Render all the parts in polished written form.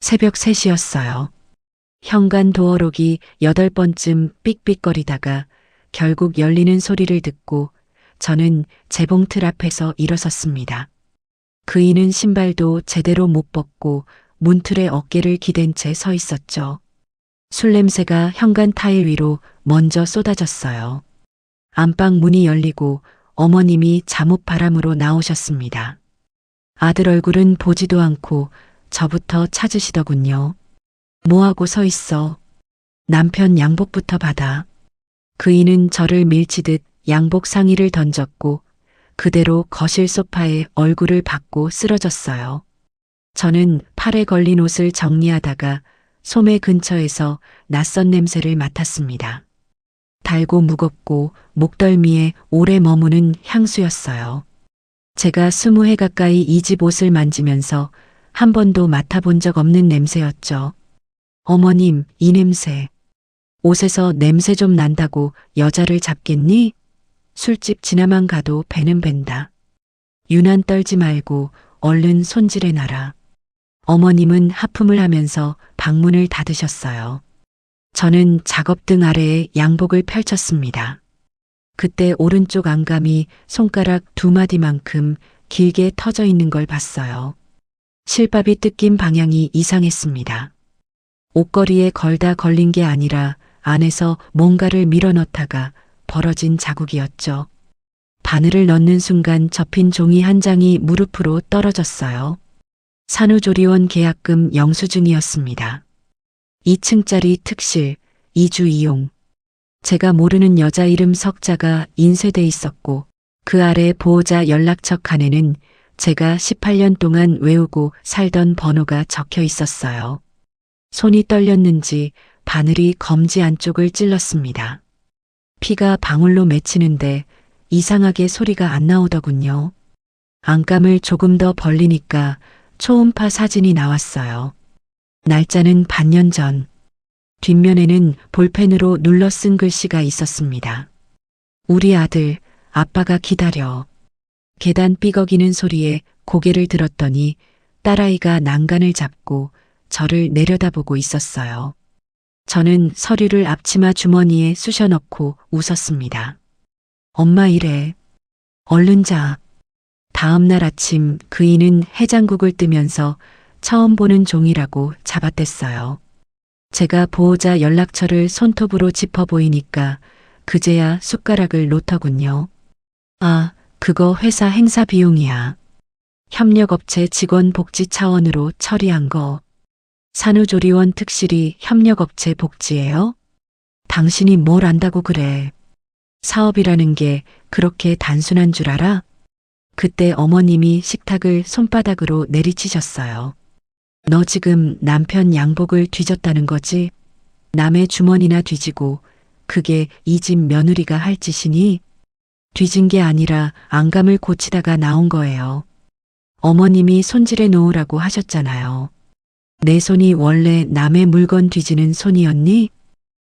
새벽 3시였어요. 현관 도어록이 8번쯤 삑삑거리다가 결국 열리는 소리를 듣고 저는 재봉틀 앞에서 일어섰습니다. 그이는 신발도 제대로 못 벗고 문틀에 어깨를 기댄 채 서 있었죠. 술 냄새가 현관 타일 위로 먼저 쏟아졌어요. 안방 문이 열리고 어머님이 잠옷 바람으로 나오셨습니다. 아들 얼굴은 보지도 않고 저부터 찾으시더군요. 뭐하고 서 있어? 남편 양복부터 받아. 그이는 저를 밀치듯 양복 상의를 던졌고 그대로 거실 소파에 얼굴을 받고 쓰러졌어요. 저는 팔에 걸린 옷을 정리하다가 소매 근처에서 낯선 냄새를 맡았습니다. 달고 무겁고 목덜미에 오래 머무는 향수였어요. 제가 20해 가까이 이 집 옷을 만지면서 한 번도 맡아본 적 없는 냄새였죠. 어머님, 이 냄새. 옷에서 냄새 좀 난다고 여자를 잡겠니? 술집 지나만 가도 배는 밴다. 유난 떨지 말고 얼른 손질해 놔라. 어머님은 하품을 하면서 방문을 닫으셨어요. 저는 작업등 아래에 양복을 펼쳤습니다. 그때 오른쪽 안감이 손가락 2마디만큼 길게 터져 있는 걸 봤어요. 실밥이 뜯긴 방향이 이상했습니다. 옷걸이에 걸다 걸린 게 아니라 안에서 뭔가를 밀어넣다가 벌어진 자국이었죠. 바늘을 넣는 순간 접힌 종이 한 장이 무릎으로 떨어졌어요. 산후조리원 계약금 영수증이었습니다. 2층짜리 특실, 2주 이용. 제가 모르는 여자 이름 석자가 인쇄돼 있었고 그 아래 보호자 연락처 칸에는 제가 18년 동안 외우고 살던 번호가 적혀 있었어요. 손이 떨렸는지 바늘이 검지 안쪽을 찔렀습니다. 피가 방울로 맺히는데 이상하게 소리가 안 나오더군요. 안감을 조금 더 벌리니까 초음파 사진이 나왔어요. 날짜는 반년 전. 뒷면에는 볼펜으로 눌러 쓴 글씨가 있었습니다. 우리 아들, 아빠가 기다려. 계단 삐걱이는 소리에 고개를 들었더니 딸아이가 난간을 잡고 저를 내려다보고 있었어요. 저는 서류를 앞치마 주머니에 쑤셔 넣고 웃었습니다. 엄마 이래. 얼른 자. 다음 날 아침 그이는 해장국을 뜨면서 처음 보는 종이라고 잡아댔어요. 제가 보호자 연락처를 손톱으로 짚어 보이니까 그제야 숟가락을 놓더군요. 아, 그거 회사 행사 비용이야. 협력업체 직원 복지 차원으로 처리한 거. 산후조리원 특실이 협력업체 복지예요? 당신이 뭘 안다고 그래. 사업이라는 게 그렇게 단순한 줄 알아? 그때 어머님이 식탁을 손바닥으로 내리치셨어요. 너 지금 남편 양복을 뒤졌다는 거지? 남의 주머니나 뒤지고 그게 이 집 며느리가 할 짓이니? 뒤진 게 아니라 안감을 고치다가 나온 거예요. 어머님이 손질해 놓으라고 하셨잖아요. 내 손이 원래 남의 물건 뒤지는 손이었니?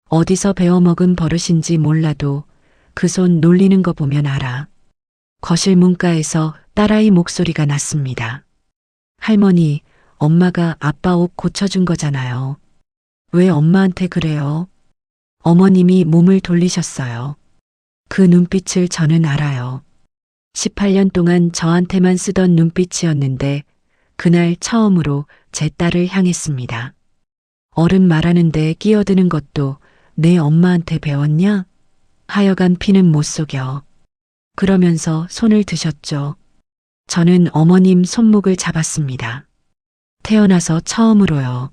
어디서 배워먹은 버릇인지 몰라도 그 손 놀리는 거 보면 알아. 거실 문가에서 딸아이 목소리가 났습니다. 할머니, 엄마가 아빠 옷 고쳐준 거잖아요. 왜 엄마한테 그래요? 어머님이 몸을 돌리셨어요. 그 눈빛을 저는 알아요. 18년 동안 저한테만 쓰던 눈빛이었는데 그날 처음으로 제 딸을 향했습니다. 어른 말하는데 끼어드는 것도 내 엄마한테 배웠냐? 하여간 피는 못 속여. 그러면서 손을 드셨죠. 저는 어머님 손목을 잡았습니다. 태어나서 처음으로요.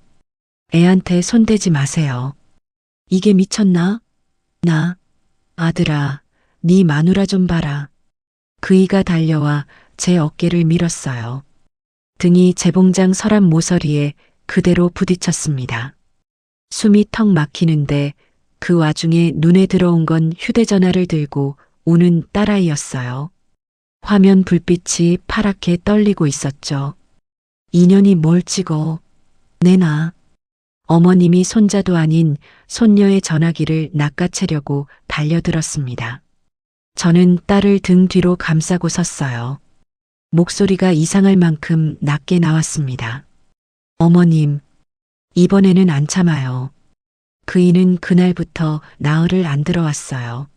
애한테 손대지 마세요. 이게 미쳤나? 나, 아들아, 네 마누라 좀 봐라. 그이가 달려와 제 어깨를 밀었어요. 등이 재봉장 서랍 모서리에 그대로 부딪혔습니다. 숨이 턱 막히는데 그 와중에 눈에 들어온 건 휴대전화를 들고 우는 딸아이였어요. 화면 불빛이 파랗게 떨리고 있었죠. 인연이 뭘 찍어. 내놔. 어머님이 손자도 아닌 손녀의 전화기를 낚아채려고 달려들었습니다. 저는 딸을 등 뒤로 감싸고 섰어요. 목소리가 이상할 만큼 낮게 나왔습니다. 어머님, 이번에는 안 참아요. 그이는 그날부터 나흘을 안 들어왔어요.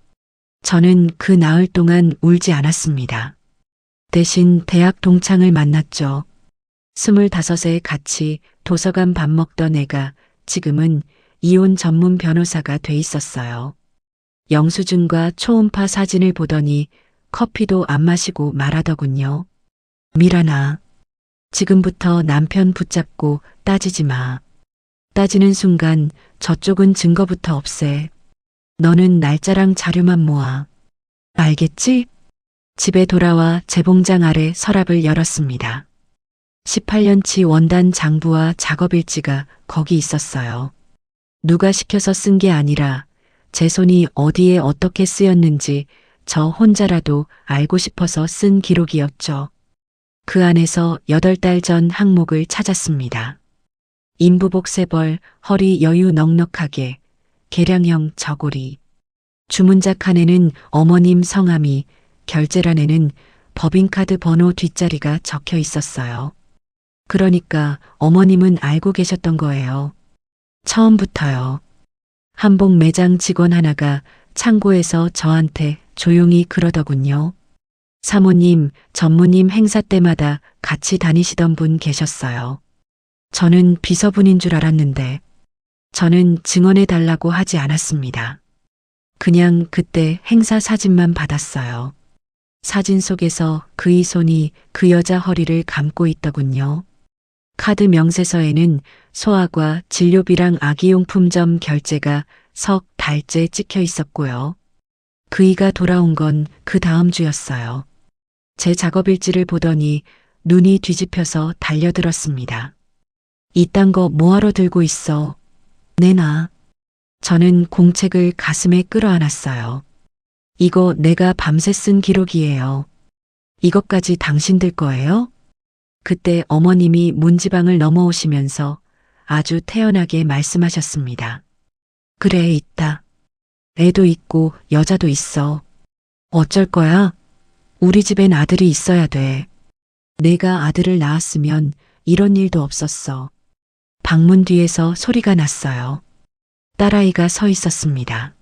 저는 그 나흘 동안 울지 않았습니다. 대신 대학 동창을 만났죠. 25에 같이 도서관 밥 먹던 애가 지금은 이혼 전문 변호사가 돼 있었어요. 영수증과 초음파 사진을 보더니 커피도 안 마시고 말하더군요. 미란아, 지금부터 남편 붙잡고 따지지 마. 따지는 순간 저쪽은 증거부터 없애. 너는 날짜랑 자료만 모아. 알겠지? 집에 돌아와 재봉장 아래 서랍을 열었습니다. 18년치 원단 장부와 작업일지가 거기 있었어요. 누가 시켜서 쓴 게 아니라 제 손이 어디에 어떻게 쓰였는지 저 혼자라도 알고 싶어서 쓴 기록이었죠. 그 안에서 8달 전 항목을 찾았습니다. 인부복 3벌, 허리 여유 넉넉하게, 계량형 저고리. 주문자 칸에는 어머님 성함이, 결제란에는 법인카드 번호 뒷자리가 적혀 있었어요. 그러니까 어머님은 알고 계셨던 거예요. 처음부터요. 한복 매장 직원 하나가 창고에서 저한테 조용히 그러더군요. 사모님, 전무님 행사 때마다 같이 다니시던 분 계셨어요. 저는 비서분인 줄 알았는데 저는 증언해 달라고 하지 않았습니다. 그냥 그때 행사 사진만 받았어요. 사진 속에서 그의 손이 그 여자 허리를 감고 있더군요. 카드 명세서에는 소아과 진료비랑 아기용품점 결제가 석 달째 찍혀 있었고요. 그이가 돌아온 건 그 다음 주였어요. 제 작업일지를 보더니 눈이 뒤집혀서 달려들었습니다. 이딴 거 뭐하러 들고 있어? 내놔. 저는 공책을 가슴에 끌어안았어요. 이거 내가 밤새 쓴 기록이에요. 이것까지 당신들 거예요? 그때 어머님이 문지방을 넘어오시면서 아주 태연하게 말씀하셨습니다. 그래, 있다. 애도 있고 여자도 있어. 어쩔 거야? 우리 집엔 아들이 있어야 돼. 내가 아들을 낳았으면 이런 일도 없었어. 방문 뒤에서 소리가 났어요. 딸아이가 서 있었습니다.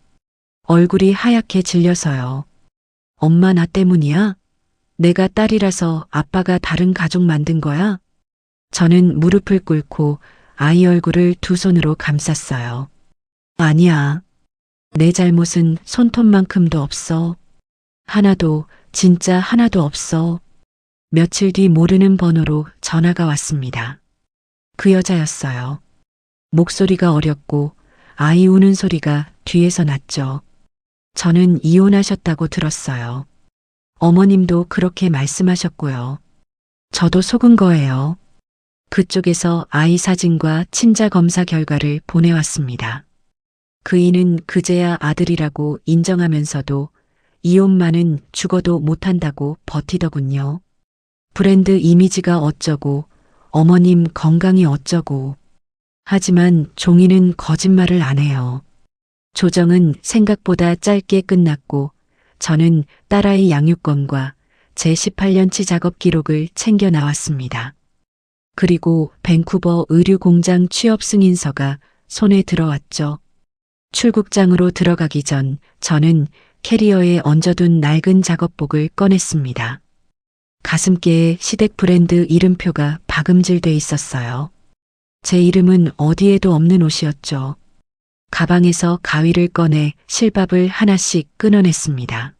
얼굴이 하얗게 질려서요. 엄마 나 때문이야? 내가 딸이라서 아빠가 다른 가족 만든 거야? 저는 무릎을 꿇고 아이 얼굴을 두 손으로 감쌌어요. 아니야. 내 잘못은 손톱만큼도 없어. 하나도, 진짜 하나도 없어. 며칠 뒤 모르는 번호로 전화가 왔습니다. 그 여자였어요. 목소리가 어렸고 아이 우는 소리가 뒤에서 났죠. 저는 이혼하셨다고 들었어요. 어머님도 그렇게 말씀하셨고요. 저도 속은 거예요. 그쪽에서 아이 사진과 친자 검사 결과를 보내왔습니다. 그이는 그제야 아들이라고 인정하면서도 이혼만은 죽어도 못한다고 버티더군요. 브랜드 이미지가 어쩌고 어머님 건강이 어쩌고. 하지만 종이는 거짓말을 안 해요. 조정은 생각보다 짧게 끝났고 저는 딸아이 양육권과 제 18년치 작업 기록을 챙겨 나왔습니다. 그리고 밴쿠버 의류공장 취업 승인서가 손에 들어왔죠. 출국장으로 들어가기 전 저는 캐리어에 얹어둔 낡은 작업복을 꺼냈습니다. 가슴께에 시댁 브랜드 이름표가 박음질돼 있었어요. 제 이름은 어디에도 없는 옷이었죠. 가방에서 가위를 꺼내 실밥을 하나씩 끊어냈습니다.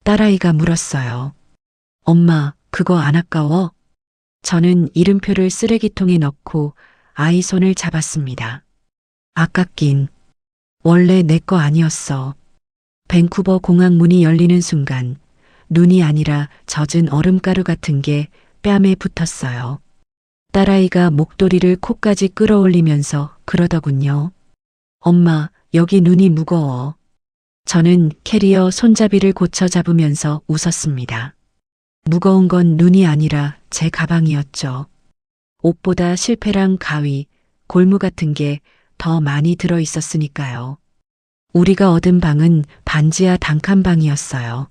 딸아이가 물었어요. 엄마, 그거 안 아까워? 저는 이름표를 쓰레기통에 넣고 아이 손을 잡았습니다. 아깝긴. 원래 내 거 아니었어. 밴쿠버 공항 문이 열리는 순간 눈이 아니라 젖은 얼음가루 같은 게 뺨에 붙었어요. 딸아이가 목도리를 코까지 끌어올리면서 그러더군요. 엄마, 여기 눈이 무거워. 저는 캐리어 손잡이를 고쳐 잡으면서 웃었습니다. 무거운 건 눈이 아니라 제 가방이었죠. 옷보다 실패랑 가위, 골무 같은 게 더 많이 들어 있었으니까요. 우리가 얻은 방은 반지하 단칸방이었어요.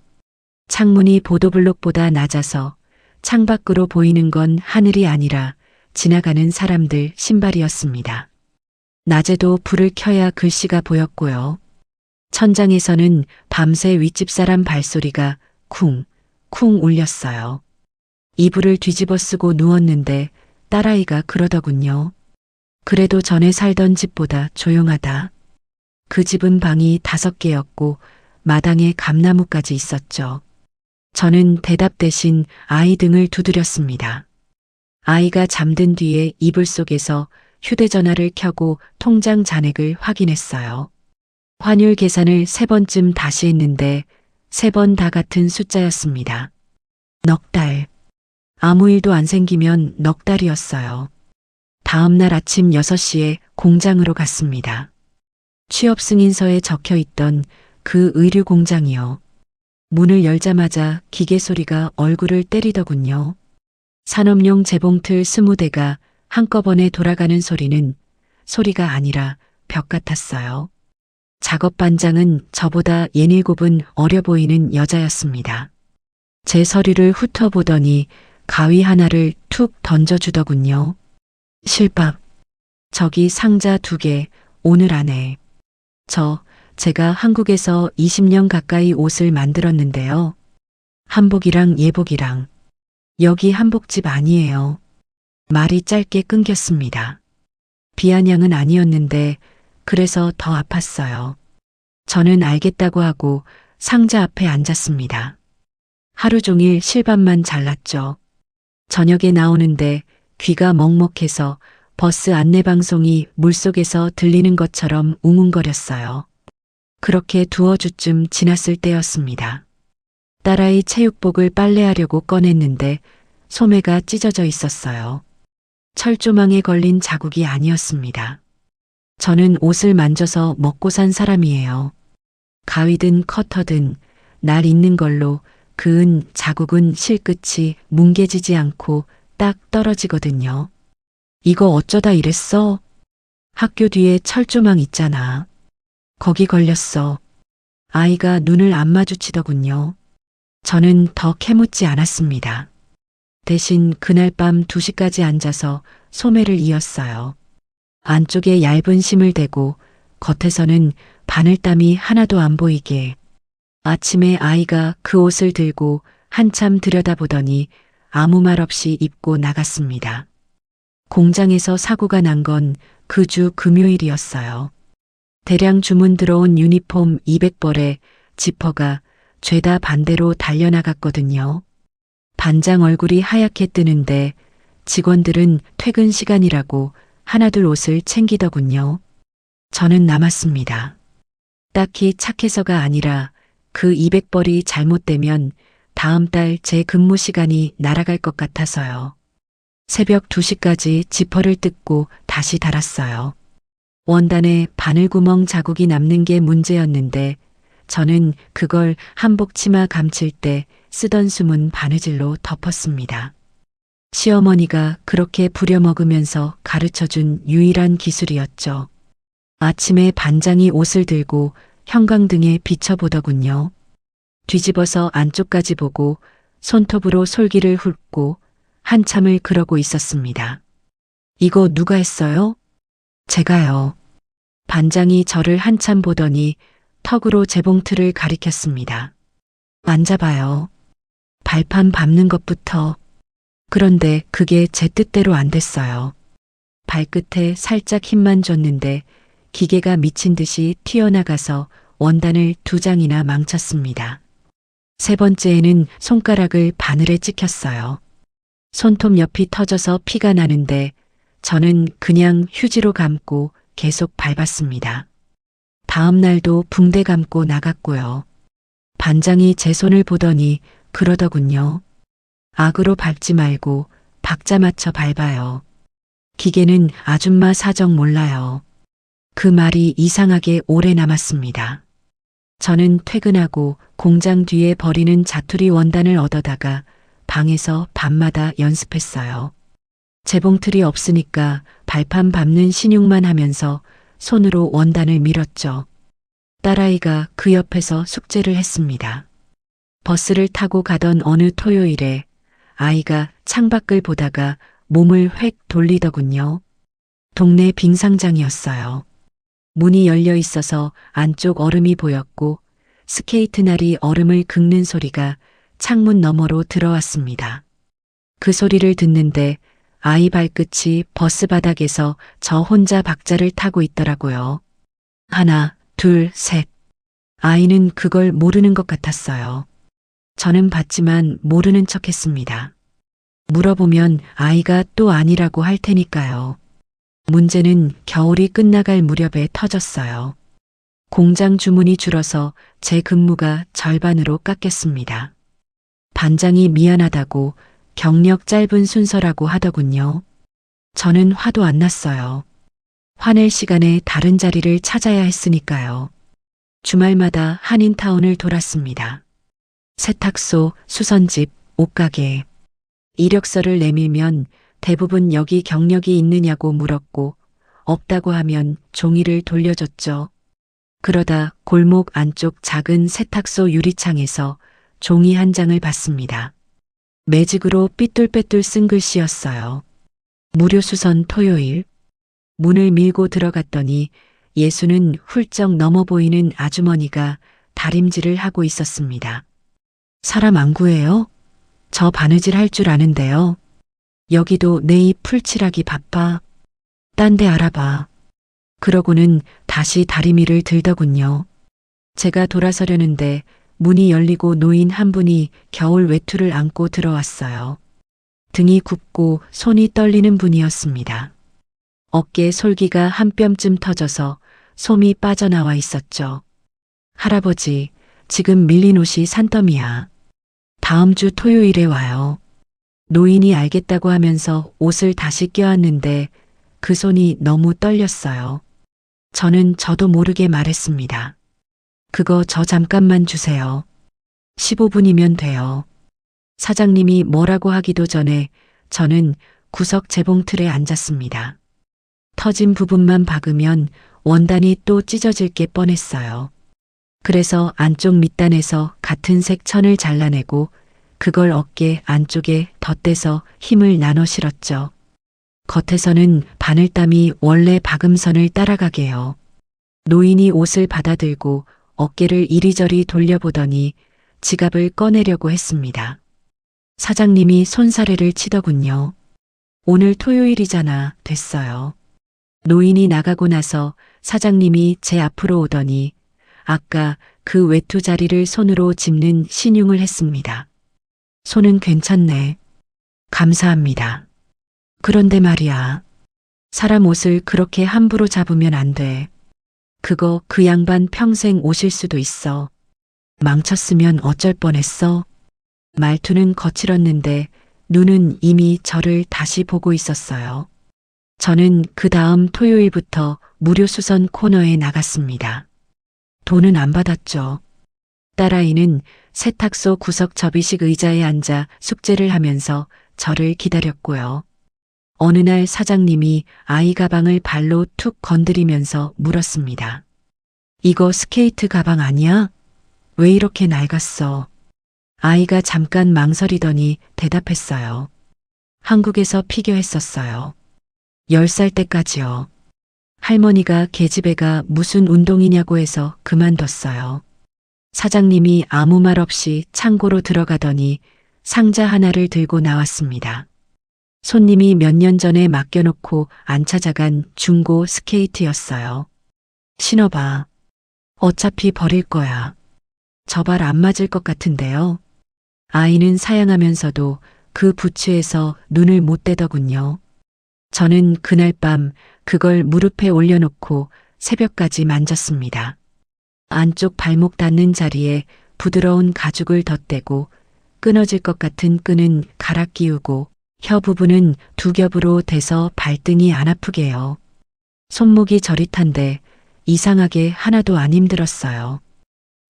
창문이 보도블록보다 낮아서 창밖으로 보이는 건 하늘이 아니라 지나가는 사람들 신발이었습니다. 낮에도 불을 켜야 글씨가 보였고요. 천장에서는 밤새 윗집 사람 발소리가 쿵, 쿵 울렸어요. 이불을 뒤집어 쓰고 누웠는데 딸아이가 그러더군요. 그래도 전에 살던 집보다 조용하다. 그 집은 방이 5개였고 마당에 감나무까지 있었죠. 저는 대답 대신 아이 등을 두드렸습니다. 아이가 잠든 뒤에 이불 속에서 휴대전화를 켜고 통장 잔액을 확인했어요. 환율 계산을 3번쯤 다시 했는데 3번 다 같은 숫자였습니다. 넉 달. 아무 일도 안 생기면 넉 달이었어요. 다음 날 아침 6시에 공장으로 갔습니다. 취업 승인서에 적혀 있던 그 의류 공장이요. 문을 열자마자 기계 소리가 얼굴을 때리더군요. 산업용 재봉틀 20대가 한꺼번에 돌아가는 소리는 소리가 아니라 벽 같았어요. 작업 반장은 저보다 7은 어려 보이는 여자였습니다. 제 서류를 훑어보더니 가위 하나를 툭 던져주더군요. 실밥. 저기 상자 2개, 오늘 안에. 제가 한국에서 20년 가까이 옷을 만들었는데요. 한복이랑 예복이랑. 여기 한복집 아니에요. 말이 짧게 끊겼습니다. 비아냥은 아니었는데 그래서 더 아팠어요. 저는 알겠다고 하고 상자 앞에 앉았습니다. 하루 종일 실밥만 잘랐죠. 저녁에 나오는데 귀가 먹먹해서 버스 안내방송이 물속에서 들리는 것처럼 웅웅거렸어요. 그렇게 2주쯤 지났을 때였습니다. 딸아이 체육복을 빨래하려고 꺼냈는데 소매가 찢어져 있었어요. 철조망에 걸린 자국이 아니었습니다. 저는 옷을 만져서 먹고 산 사람이에요. 가위든 커터든 날 있는 걸로 그은 자국은 실끝이 뭉개지지 않고 딱 떨어지거든요. 이거 어쩌다 이랬어? 학교 뒤에 철조망 있잖아. 거기 걸렸어. 아이가 눈을 안 마주치더군요. 저는 더 캐묻지 않았습니다. 대신 그날 밤 2시까지 앉아서 소매를 이었어요. 안쪽에 얇은 심을 대고 겉에서는 바늘땀이 하나도 안 보이게. 아침에 아이가 그 옷을 들고 한참 들여다보더니 아무 말 없이 입고 나갔습니다. 공장에서 사고가 난 건 그 주 금요일이었어요. 대량 주문 들어온 유니폼 200벌에 지퍼가 죄다 반대로 달려나갔거든요. 반장 얼굴이 하얗게 뜨는데 직원들은 퇴근 시간이라고 하나둘 옷을 챙기더군요. 저는 남았습니다. 딱히 착해서가 아니라 그 200벌이 잘못되면 다음 달 제 근무 시간이 날아갈 것 같아서요. 새벽 2시까지 지퍼를 뜯고 다시 달았어요. 원단에 바늘구멍 자국이 남는 게 문제였는데 저는 그걸 한복 치마 감칠 때 쓰던 숨은 바느질로 덮었습니다. 시어머니가 그렇게 부려먹으면서 가르쳐준 유일한 기술이었죠. 아침에 반장이 옷을 들고 형광등에 비춰보더군요. 뒤집어서 안쪽까지 보고 손톱으로 솔기를 훑고 한참을 그러고 있었습니다. 이거 누가 했어요? 제가요. 반장이 저를 한참 보더니 턱으로 재봉틀을 가리켰습니다. 만져봐요. 발판 밟는 것부터. 그런데 그게 제 뜻대로 안 됐어요. 발끝에 살짝 힘만 줬는데 기계가 미친 듯이 튀어나가서 원단을 2장이나 망쳤습니다. 3번째에는 손가락을 바늘에 찍혔어요. 손톱 옆이 터져서 피가 나는데 저는 그냥 휴지로 감고 계속 밟았습니다. 다음 날도 붕대 감고 나갔고요. 반장이 제 손을 보더니 그러더군요. 악으로 밟지 말고 박자 맞춰 밟아요. 기계는 아줌마 사정 몰라요. 그 말이 이상하게 오래 남았습니다. 저는 퇴근하고 공장 뒤에 버리는 자투리 원단을 얻어다가 방에서 밤마다 연습했어요. 재봉틀이 없으니까 발판 밟는 신용만 하면서 손으로 원단을 밀었죠. 딸아이가 그 옆에서 숙제를 했습니다. 버스를 타고 가던 어느 토요일에 아이가 창밖을 보다가 몸을 획 돌리더군요. 동네 빙상장이었어요. 문이 열려 있어서 안쪽 얼음이 보였고 스케이트 날이 얼음을 긁는 소리가 창문 너머로 들어왔습니다. 그 소리를 듣는데 아이 발끝이 버스 바닥에서 저 혼자 박자를 타고 있더라고요. 하나, 둘, 셋. 아이는 그걸 모르는 것 같았어요. 저는 봤지만 모르는 척 했습니다. 물어보면 아이가 또 아니라고 할 테니까요. 문제는 겨울이 끝나갈 무렵에 터졌어요. 공장 주문이 줄어서 제 근무가 절반으로 깎였습니다. 반장이 미안하다고 경력 짧은 순서라고 하더군요. 저는 화도 안 났어요. 화낼 시간에 다른 자리를 찾아야 했으니까요. 주말마다 한인타운을 돌았습니다. 세탁소, 수선집, 옷가게. 이력서를 내밀면 대부분 여기 경력이 있느냐고 물었고 없다고 하면 종이를 돌려줬죠. 그러다 골목 안쪽 작은 세탁소 유리창에서 종이 한 장을 봤습니다. 매직으로 삐뚤빼뚤 쓴 글씨였어요. 무료 수선 토요일. 문을 밀고 들어갔더니 예수는 훌쩍 넘어 보이는 아주머니가 다림질을 하고 있었습니다. 사람 안 구해요? 저 바느질 할 줄 아는데요. 여기도 내 입 풀칠하기 바빠. 딴 데 알아봐. 그러고는 다시 다리미를 들더군요. 제가 돌아서려는데 문이 열리고 노인 한 분이 겨울 외투를 안고 들어왔어요. 등이 굽고 손이 떨리는 분이었습니다. 어깨 솔기가 한 뼘쯤 터져서 솜이 빠져나와 있었죠. 할아버지, 지금 밀린 옷이 산더미야. 다음 주 토요일에 와요. 노인이 알겠다고 하면서 옷을 다시 껴안는데 그 손이 너무 떨렸어요. 저도 모르게 말했습니다. 그거 저 잠깐만 주세요. 15분이면 돼요. 사장님이 뭐라고 하기도 전에 저는 구석 재봉틀에 앉았습니다. 터진 부분만 박으면 원단이 또 찢어질 게 뻔했어요. 그래서 안쪽 밑단에서 같은 색 천을 잘라내고 그걸 어깨 안쪽에 덧대서 힘을 나눠 실었죠. 겉에서는 바늘땀이 원래 박음선을 따라가게요. 노인이 옷을 받아들고 어깨를 이리저리 돌려보더니 지갑을 꺼내려고 했습니다. 사장님이 손사래를 치더군요. 오늘 토요일이잖아. 됐어요. 노인이 나가고 나서 사장님이 제 앞으로 오더니 아까 그 외투 자리를 손으로 짚는 신용을 했습니다. 손은 괜찮네. 감사합니다. 그런데 말이야. 사람 옷을 그렇게 함부로 잡으면 안 돼. 그거 그 양반 평생 오실 수도 있어. 망쳤으면 어쩔 뻔했어. 말투는 거칠었는데 눈은 이미 저를 다시 보고 있었어요. 저는 그 다음 토요일부터 무료 수선 코너에 나갔습니다. 돈은 안 받았죠. 딸아이는 세탁소 구석 접이식 의자에 앉아 숙제를 하면서 저를 기다렸고요. 어느 날 사장님이 아이 가방을 발로 툭 건드리면서 물었습니다. 이거 스케이트 가방 아니야? 왜 이렇게 낡았어? 아이가 잠깐 망설이더니 대답했어요. 한국에서 피겨했었어요. 10살 때까지요. 할머니가 계집애가 무슨 운동이냐고 해서 그만뒀어요. 사장님이 아무 말 없이 창고로 들어가더니 상자 하나를 들고 나왔습니다. 손님이 몇 년 전에 맡겨놓고 안 찾아간 중고 스케이트였어요. 신어봐. 어차피 버릴 거야. 저 발 안 맞을 것 같은데요. 아이는 사양하면서도 그 부츠에서 눈을 못 떼더군요. 저는 그날 밤 그걸 무릎에 올려놓고 새벽까지 만졌습니다. 안쪽 발목 닿는 자리에 부드러운 가죽을 덧대고 끊어질 것 같은 끈은 갈아 끼우고 혀 부분은 두 겹으로 대서 발등이 안 아프게요. 손목이 저릿한데 이상하게 하나도 안 힘들었어요.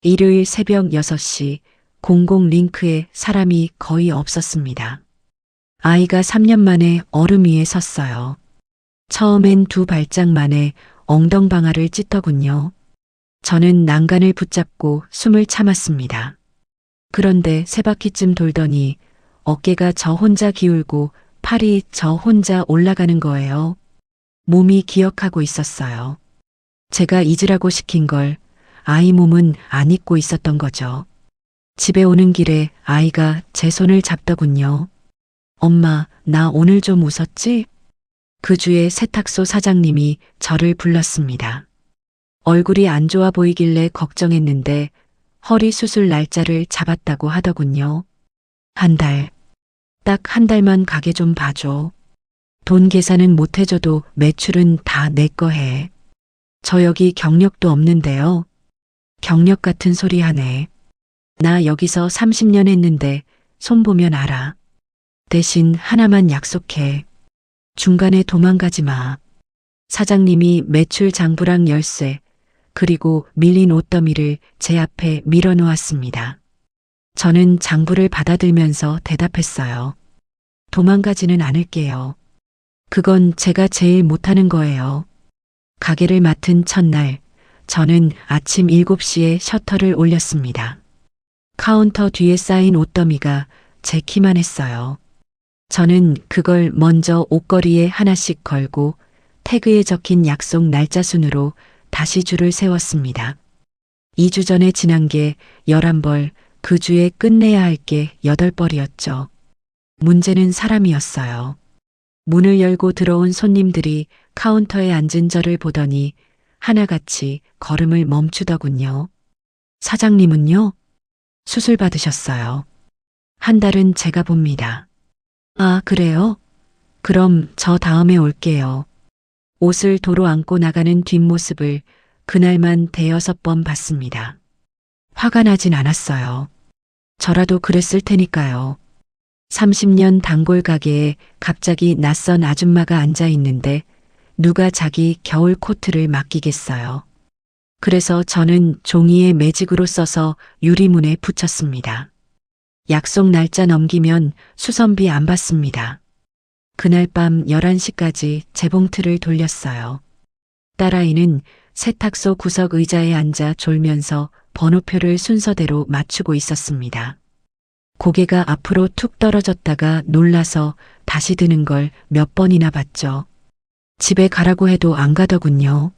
일요일 새벽 6시 공공 링크에 사람이 거의 없었습니다. 아이가 3년 만에 얼음 위에 섰어요. 처음엔 두 발짝 만에 엉덩방아를 찢더군요. 저는 난간을 붙잡고 숨을 참았습니다. 그런데 세 바퀴쯤 돌더니 어깨가 저 혼자 기울고 팔이 저 혼자 올라가는 거예요. 몸이 기억하고 있었어요. 제가 잊으라고 시킨 걸 아이 몸은 안 잊고 있었던 거죠. 집에 오는 길에 아이가 제 손을 잡더군요. 엄마, 나 오늘 좀 웃었지? 그 주에 세탁소 사장님이 저를 불렀습니다. 얼굴이 안 좋아 보이길래 걱정했는데 허리 수술 날짜를 잡았다고 하더군요. 한 달. 딱 한 달만 가게 좀 봐줘. 돈 계산은 못 해줘도 매출은 다 내 거 해. 저 여기 경력도 없는데요. 경력 같은 소리 하네. 나 여기서 30년 했는데 손 보면 알아. 대신 하나만 약속해. 중간에 도망가지 마. 사장님이 매출 장부랑 열쇠, 그리고 밀린 옷더미를 제 앞에 밀어놓았습니다. 저는 장부를 받아들면서 대답했어요. 도망가지는 않을게요. 그건 제가 제일 못하는 거예요. 가게를 맡은 첫날, 저는 아침 7시에 셔터를 올렸습니다. 카운터 뒤에 쌓인 옷더미가 제 키만 했어요. 저는 그걸 먼저 옷걸이에 하나씩 걸고 태그에 적힌 약속 날짜 순으로 다시 줄을 세웠습니다. 2주 전에 지난 게 11벌, 그 주에 끝내야 할 게 8벌이었죠. 문제는 사람이었어요. 문을 열고 들어온 손님들이 카운터에 앉은 저를 보더니 하나같이 걸음을 멈추더군요. 사장님은요? 수술 받으셨어요. 한 달은 제가 봅니다. 아, 그래요? 그럼 저 다음에 올게요. 옷을 도로 안고 나가는 뒷모습을 그날만 대여섯 번 봤습니다. 화가 나진 않았어요. 저라도 그랬을 테니까요. 30년 단골 가게에 갑자기 낯선 아줌마가 앉아 있는데 누가 자기 겨울 코트를 맡기겠어요. 그래서 저는 종이에 매직으로 써서 유리문에 붙였습니다. 약속 날짜 넘기면 수선비 안 받습니다. 그날 밤 11시까지 재봉틀을 돌렸어요. 딸아이는 세탁소 구석 의자에 앉아 졸면서 번호표를 순서대로 맞추고 있었습니다. 고개가 앞으로 툭 떨어졌다가 놀라서 다시 드는 걸 몇 번이나 봤죠. 집에 가라고 해도 안 가더군요.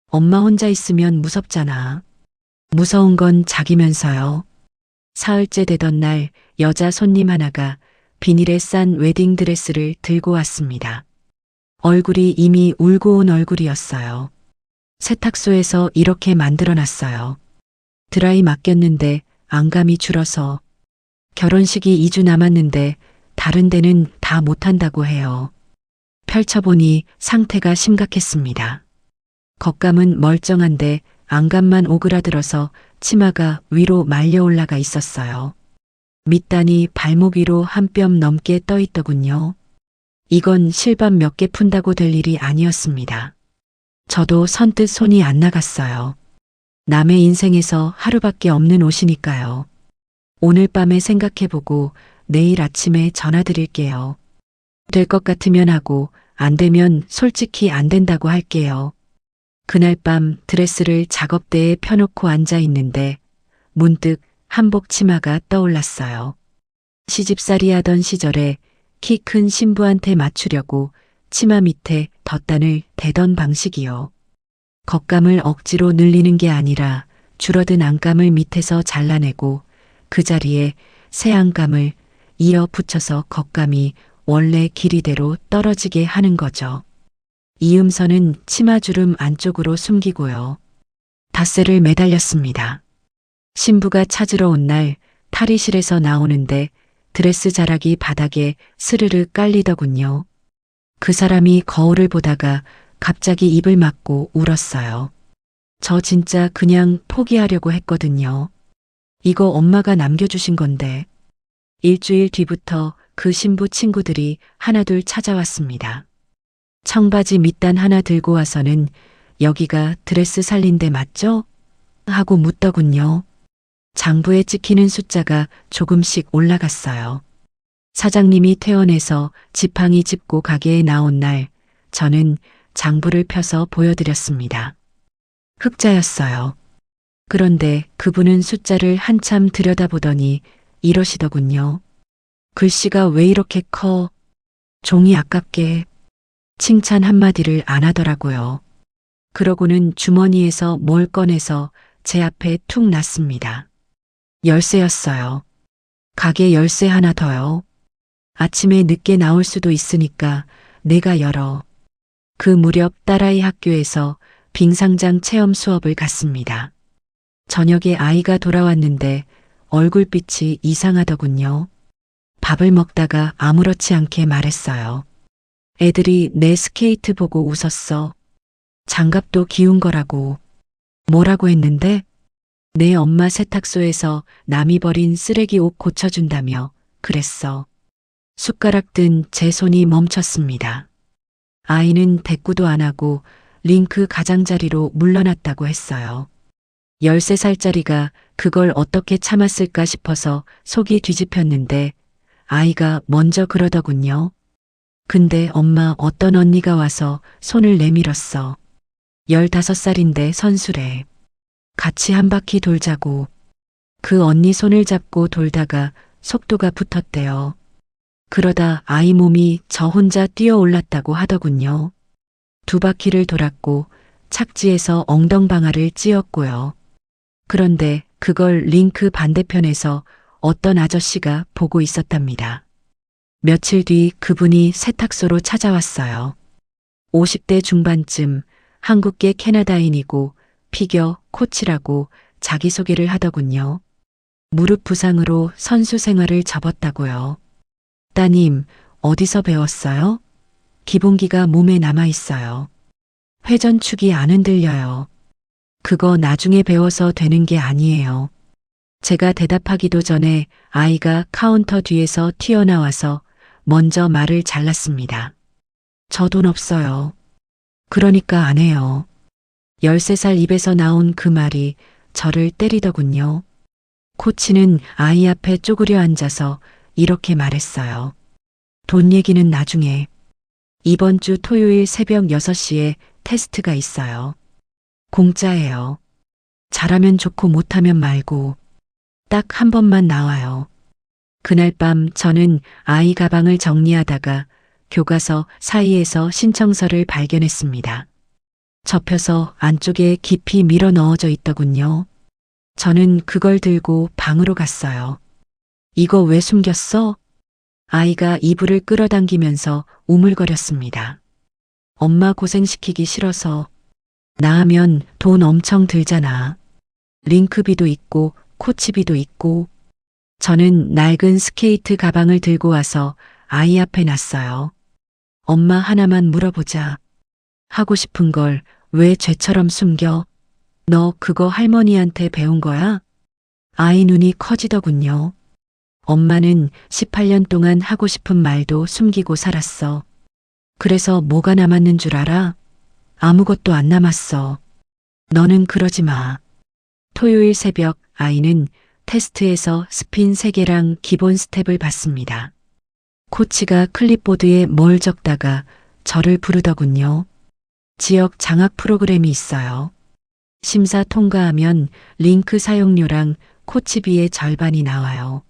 엄마 혼자 있으면 무섭잖아. 무서운 건 자기면서요. 사흘째 되던 날 여자 손님 하나가 비닐에 싼 웨딩드레스를 들고 왔습니다. 얼굴이 이미 울고 온 얼굴이었어요. 세탁소에서 이렇게 만들어놨어요. 드라이 맡겼는데 안감이 줄어서 결혼식이 2주 남았는데 다른 데는 다 못한다고 해요. 펼쳐보니 상태가 심각했습니다. 겉감은 멀쩡한데 안감만 오그라들어서 치마가 위로 말려 올라가 있었어요. 밑단이 발목 위로 한 뼘 넘게 떠 있더군요. 이건 실밥 몇 개 푼다고 될 일이 아니었습니다. 저도 선뜻 손이 안 나갔어요. 남의 인생에서 하루밖에 없는 옷이니까요. 오늘 밤에 생각해보고 내일 아침에 전화드릴게요. 될 것 같으면 하고 안 되면 솔직히 안 된다고 할게요. 그날 밤 드레스를 작업대에 펴놓고 앉아 있는데 문득 한복 치마가 떠올랐어요. 시집살이 하던 시절에 키 큰 신부한테 맞추려고 치마 밑에 덧단을 대던 방식이요. 겉감을 억지로 늘리는 게 아니라 줄어든 안감을 밑에서 잘라내고 그 자리에 새 안감을 이어 붙여서 겉감이 원래 길이대로 떨어지게 하는 거죠. 이음선은 치마주름 안쪽으로 숨기고요. 닷새를 매달렸습니다. 신부가 찾으러 온 날 탈의실에서 나오는데 드레스 자락이 바닥에 스르르 깔리더군요. 그 사람이 거울을 보다가 갑자기 입을 막고 울었어요. 저 진짜 그냥 포기하려고 했거든요. 이거 엄마가 남겨주신 건데. 일주일 뒤부터 그 신부 친구들이 하나둘 찾아왔습니다. 청바지 밑단 하나 들고 와서는 여기가 드레스 살린 데 맞죠? 하고 묻더군요. 장부에 찍히는 숫자가 조금씩 올라갔어요. 사장님이 퇴원해서 지팡이 짚고 가게에 나온 날 저는 장부를 펴서 보여드렸습니다. 흑자였어요. 그런데 그분은 숫자를 한참 들여다보더니 이러시더군요. 글씨가 왜 이렇게 커? 종이 아깝게. 칭찬 한마디를 안 하더라고요. 그러고는 주머니에서 뭘 꺼내서 제 앞에 툭 놨습니다. 열쇠였어요. 가게 열쇠 하나 더요. 아침에 늦게 나올 수도 있으니까 내가 열어. 그 무렵 딸아이 학교에서 빙상장 체험 수업을 갔습니다. 저녁에 아이가 돌아왔는데 얼굴빛이 이상하더군요. 밥을 먹다가 아무렇지 않게 말했어요. 애들이 내 스케이트 보고 웃었어. 장갑도 기운 거라고. 뭐라고 했는데? 내 엄마 세탁소에서 남이 버린 쓰레기 옷 고쳐준다며 그랬어. 숟가락 든 제 손이 멈췄습니다. 아이는 대꾸도 안 하고 링크 가장자리로 물러났다고 했어요. 13살짜리가 그걸 어떻게 참았을까 싶어서 속이 뒤집혔는데 아이가 먼저 그러더군요. 근데 엄마 어떤 언니가 와서 손을 내밀었어. 15살인데 선수래. 같이 한 바퀴 돌자고. 그 언니 손을 잡고 돌다가 속도가 붙었대요. 그러다 아이 몸이 저 혼자 뛰어 올랐다고 하더군요. 2바퀴를 돌았고 착지에서 엉덩방아를 찧었고요. 그런데 그걸 링크 반대편에서 어떤 아저씨가 보고 있었답니다. 며칠 뒤 그분이 세탁소로 찾아왔어요. 50대 중반쯤 한국계 캐나다인이고 피겨 코치라고 자기소개를 하더군요. 무릎 부상으로 선수 생활을 접었다고요. 따님, 어디서 배웠어요? 기본기가 몸에 남아 있어요. 회전축이 안 흔들려요. 그거 나중에 배워서 되는 게 아니에요. 제가 대답하기도 전에 아이가 카운터 뒤에서 튀어나와서 먼저 말을 잘랐습니다. 저 돈 없어요. 그러니까 안 해요. 13살 입에서 나온 그 말이 저를 때리더군요. 코치는 아이 앞에 쪼그려 앉아서 이렇게 말했어요. 돈 얘기는 나중에. 이번 주 토요일 새벽 6시에 테스트가 있어요. 공짜예요. 잘하면 좋고 못하면 말고. 딱 한 번만 나와요. 그날 밤 저는 아이 가방을 정리하다가 교과서 사이에서 신청서를 발견했습니다. 접혀서 안쪽에 깊이 밀어 넣어져 있더군요. 저는 그걸 들고 방으로 갔어요. 이거 왜 숨겼어? 아이가 이불을 끌어당기면서 우물거렸습니다. 엄마 고생시키기 싫어서. 나 하면 돈 엄청 들잖아. 링크비도 있고 코치비도 있고. 저는 낡은 스케이트 가방을 들고 와서 아이 앞에 놨어요. 엄마 하나만 물어보자. 하고 싶은 걸 왜 죄처럼 숨겨? 너 그거 할머니한테 배운 거야? 아이 눈이 커지더군요. 엄마는 18년 동안 하고 싶은 말도 숨기고 살았어. 그래서 뭐가 남았는 줄 알아? 아무것도 안 남았어. 너는 그러지 마. 토요일 새벽 아이는 테스트에서 스핀 3개랑 기본 스텝을 받습니다. 코치가 클립보드에 뭘 적다가 저를 부르더군요. 지역 장학 프로그램이 있어요. 심사 통과하면 링크 사용료랑 코치비의 절반이 나와요.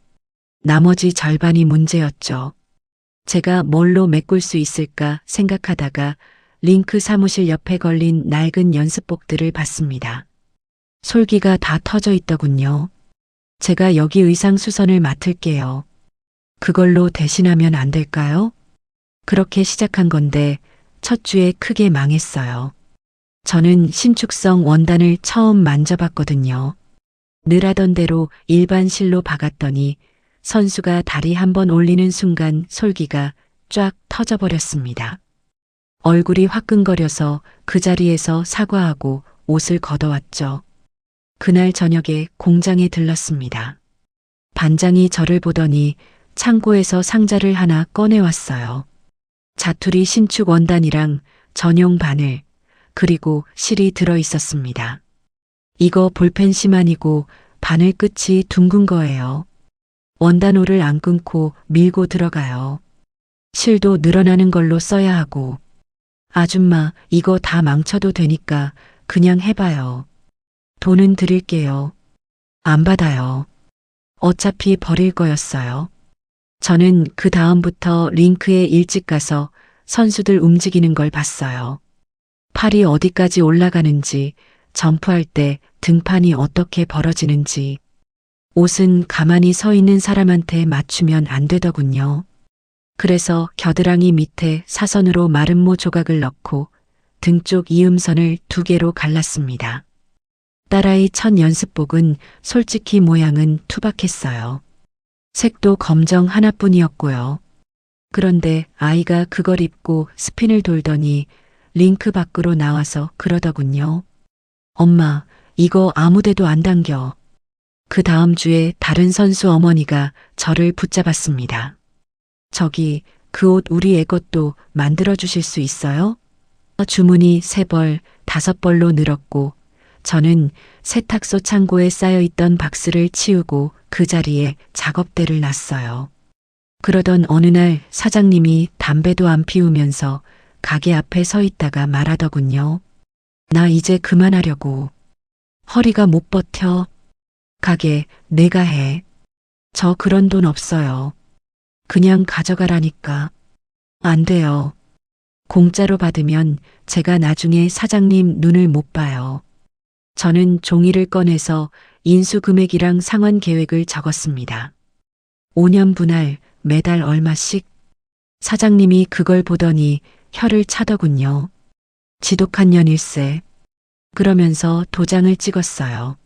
나머지 절반이 문제였죠. 제가 뭘로 메꿀 수 있을까 생각하다가 링크 사무실 옆에 걸린 낡은 연습복들을 봤습니다. 솔기가 다 터져 있더군요. 제가 여기 의상 수선을 맡을게요. 그걸로 대신하면 안 될까요? 그렇게 시작한 건데 첫 주에 크게 망했어요. 저는 신축성 원단을 처음 만져봤거든요. 늘 하던 대로 일반 실로 박았더니 선수가 다리 한번 올리는 순간 솔기가 쫙 터져버렸습니다. 얼굴이 화끈거려서 그 자리에서 사과하고 옷을 걷어왔죠. 그날 저녁에 공장에 들렀습니다. 반장이 저를 보더니 창고에서 상자를 하나 꺼내왔어요. 자투리 신축 원단이랑 전용 바늘, 그리고 실이 들어 있었습니다. 이거 볼펜 심 아니고 바늘 끝이 둥근 거예요. 원단호를 안 끊고 밀고 들어가요. 실도 늘어나는 걸로 써야 하고. 아줌마, 이거 다 망쳐도 되니까 그냥 해봐요. 돈은 드릴게요. 안 받아요. 어차피 버릴 거였어요. 저는 그 다음부터 링크에 일찍 가서 선수들 움직이는 걸 봤어요. 팔이 어디까지 올라가는지, 점프할 때 등판이 어떻게 벌어지는지. 옷은 가만히 서 있는 사람한테 맞추면 안 되더군요. 그래서 겨드랑이 밑에 사선으로 마름모 조각을 넣고 등 쪽 이음선을 2개로 갈랐습니다. 딸아이 첫 연습복은 솔직히 모양은 투박했어요. 색도 검정 하나뿐이었고요. 그런데 아이가 그걸 입고 스핀을 돌더니 링크 밖으로 나와서 그러더군요. 엄마, 이거 아무데도 안 당겨. 그 다음 주에 다른 선수 어머니가 저를 붙잡았습니다. 저기, 그 옷 우리 애 것도 만들어 주실 수 있어요? 주문이 3벌, 5벌로 늘었고 저는 세탁소 창고에 쌓여있던 박스를 치우고 그 자리에 작업대를 놨어요. 그러던 어느 날 사장님이 담배도 안 피우면서 가게 앞에 서 있다가 말하더군요. 나 이제 그만하려고. 허리가 못 버텨. 가게 내가 해. 저 그런 돈 없어요. 그냥 가져가라니까. 안 돼요. 공짜로 받으면 제가 나중에 사장님 눈을 못 봐요. 저는 종이를 꺼내서 인수 금액이랑 상환 계획을 적었습니다. 5년 분할, 매달 얼마씩? 사장님이 그걸 보더니 혀를 차더군요. 지독한 년일세. 그러면서 도장을 찍었어요.